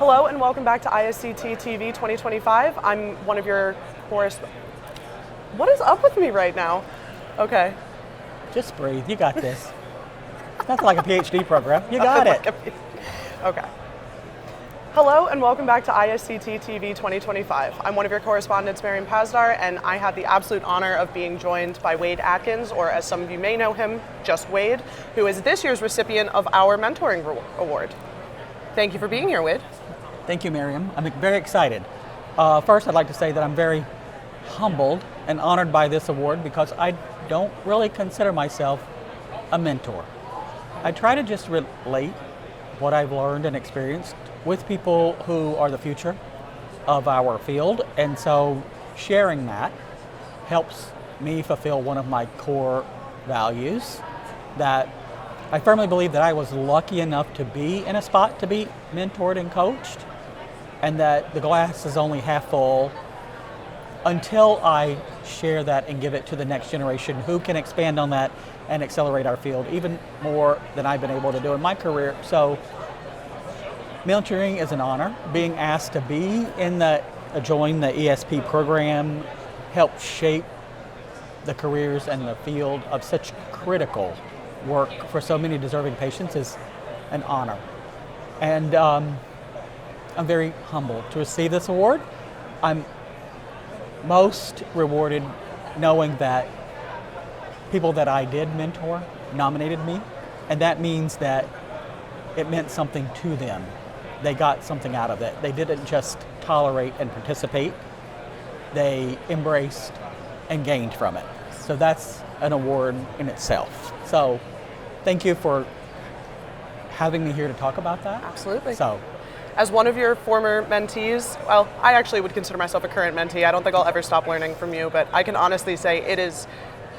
Hello and welcome back to ISCT TV 2025. I'm one of your What is up with me right now? Okay. Just breathe, you got this. It's nothing like a PhD program, you got it. Okay. Hello and welcome back to ISCT TV 2025. I'm one of your correspondents, Miriam Pazdar, and I had the absolute honor of being joined by Wade Atkins, or as some of you may know him, just Wade, who is this year's recipient of our Mentoring Award. Thank you for being here, Wade. Thank you, Miriam. I'm very excited. First, I'd like to say that I'm very humbled and honored by this award because I don't really consider myself a mentor. I try to just relate what I've learned and experienced with people who are the future of our field, and so sharing that helps me fulfill one of my core values, that I firmly believe that I was lucky enough to be in a spot to be mentored and coached, and that the glass is only half full until I share that and give it to the next generation who can expand on that and accelerate our field even more than I've been able to do in my career. So mentoring is an honor. Being asked to be in join the ESP program, help shape the careers and the field of such critical work for so many deserving patients is an honor. And I'm very humbled to receive this award. I'm most rewarded knowing that people that I did mentor nominated me, and that means that it meant something to them. They got something out of it. They didn't just tolerate and participate, they embraced and gained from it. So that's an award in itself. So thank you for having me here to talk about that. Absolutely. So, as one of your former mentees, well, I actually would consider myself a current mentee. I don't think I'll ever stop learning from you, but I can honestly say it is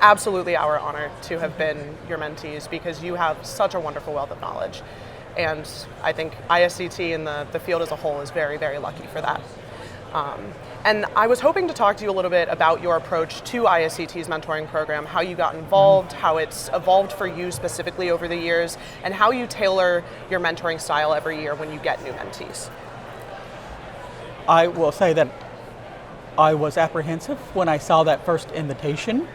absolutely our honor to have been your mentees because you have such a wonderful wealth of knowledge. And I think ISCT and the field as a whole is very, very lucky for that. And I was hoping to talk to you a little bit about your approach to ISCT's mentoring program, how you got involved, how it's evolved for you specifically over the years, and how you tailor your mentoring style every year when you get new mentees. I will say that I was apprehensive when I saw that first invitation.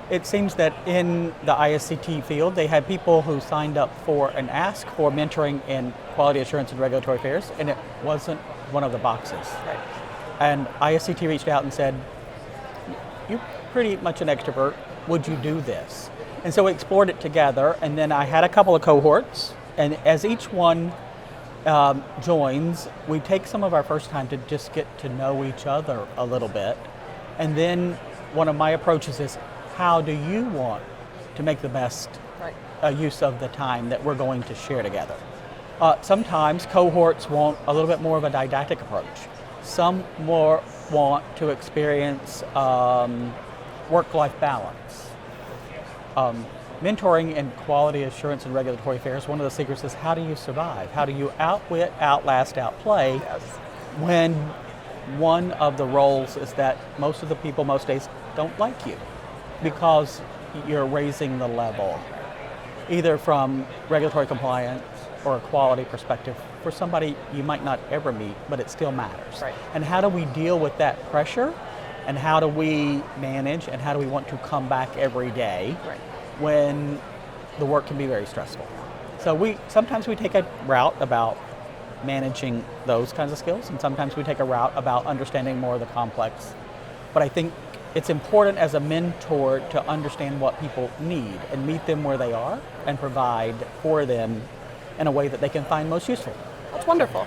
It seems that in the ISCT field, they had people who signed up for an ask for mentoring in quality assurance and regulatory affairs, and it wasn't one of the boxes. Right. And ISCT reached out and said, you're pretty much an extrovert, would you do this? And so we explored it together, and then I had a couple of cohorts, and as each one joins, we take some of our first time to just get to know each other a little bit. And then one of my approaches is, how do you want to make the best use of the time that we're going to share together? Sometimes cohorts want a little bit more of a didactic approach. Some more want to experience work-life balance. Mentoring in quality assurance and regulatory affairs, one of the secrets is how do you survive? How do you outwit, outlast, outplay when one of the roles is that most of the people most days don't like you because you're raising the level, either from regulatory compliance or a quality perspective for somebody you might not ever meet, but it still matters. Right. And how do we deal with that pressure? And how do we manage and how do we want to come back every day when the work can be very stressful? So sometimes we take a route about managing those kinds of skills, and sometimes we take a route about understanding more of the complex. But I think it's important as a mentor to understand what people need and meet them where they are and provide for them in a way that they can find most useful. That's wonderful.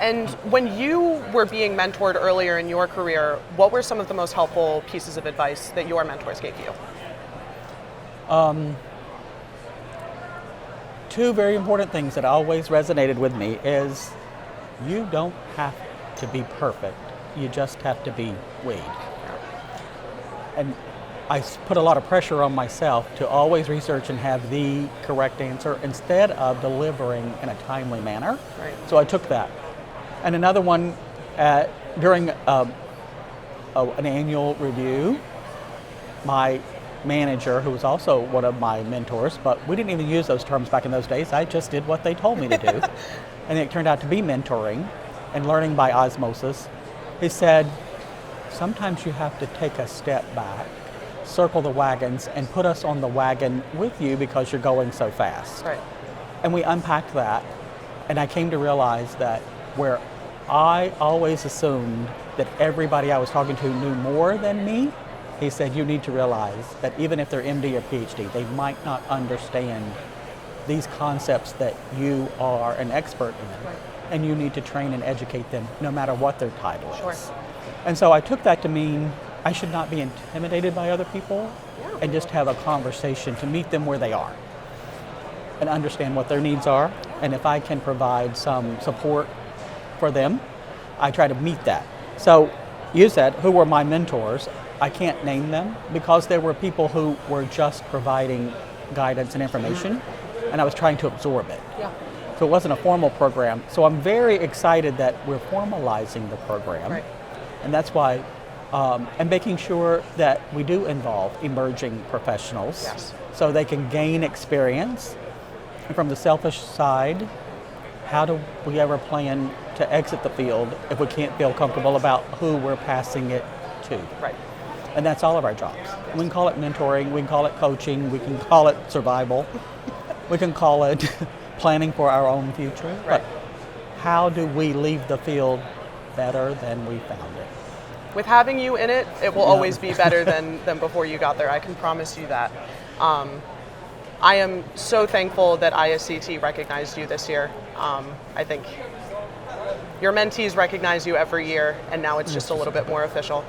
And when you were being mentored earlier in your career, what were some of the most helpful pieces of advice that your mentors gave you? Two very important things that always resonated with me is you don't have to be perfect, you just have to be Wade. And I put a lot of pressure on myself to always research and have the correct answer instead of delivering in a timely manner. Right. So I took that. And another one, during an annual review, my manager, who was also one of my mentors, but we didn't even use those terms back in those days, I just did what they told me to do, and it turned out to be mentoring and learning by osmosis. He said, sometimes you have to take a step back, circle the wagons, and put us on the wagon with you because you're going so fast. Right. And we unpacked that, and I came to realize that where I always assumed that everybody I was talking to knew more than me, he said, you need to realize that even if they're MD or PhD, they might not understand these concepts that you are an expert in. Right. And you need to train and educate them no matter what their title Sure. is. And so I took that to mean I should not be intimidated by other people and just have a conversation to meet them where they are and understand what their needs are. And if I can provide some support for them, I try to meet that. So you said, who were my mentors? I can't name them because there were people who were just providing guidance and information, and I was trying to absorb it. Yeah. So it wasn't a formal program. So I'm very excited that we're formalizing the program. Right. And that's why, and making sure that we do involve emerging professionals Yes. so they can gain experience. And from the selfish side, how do we ever plan to exit the field if we can't feel comfortable about who we're passing it to? Right. And that's all of our jobs. We can call it mentoring, we can call it coaching, we can call it survival, we can call it planning for our own future. Right. But how do we leave the field better than we found it? With having you in it, it will always be better than before you got there. I can promise you that. I am so thankful that ISCT recognized you this year. I think your mentees recognize you every year, and now it's just a little bit more official.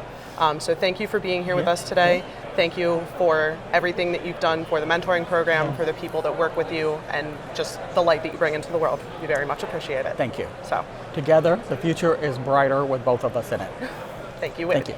So thank you for being here with us today. Thank you for everything that you've done for the mentoring program, for the people that work with you, and just the light that you bring into the world. We very much appreciate it. Thank you. So, Together, the future is brighter with both of us in it. thank you. Thank you.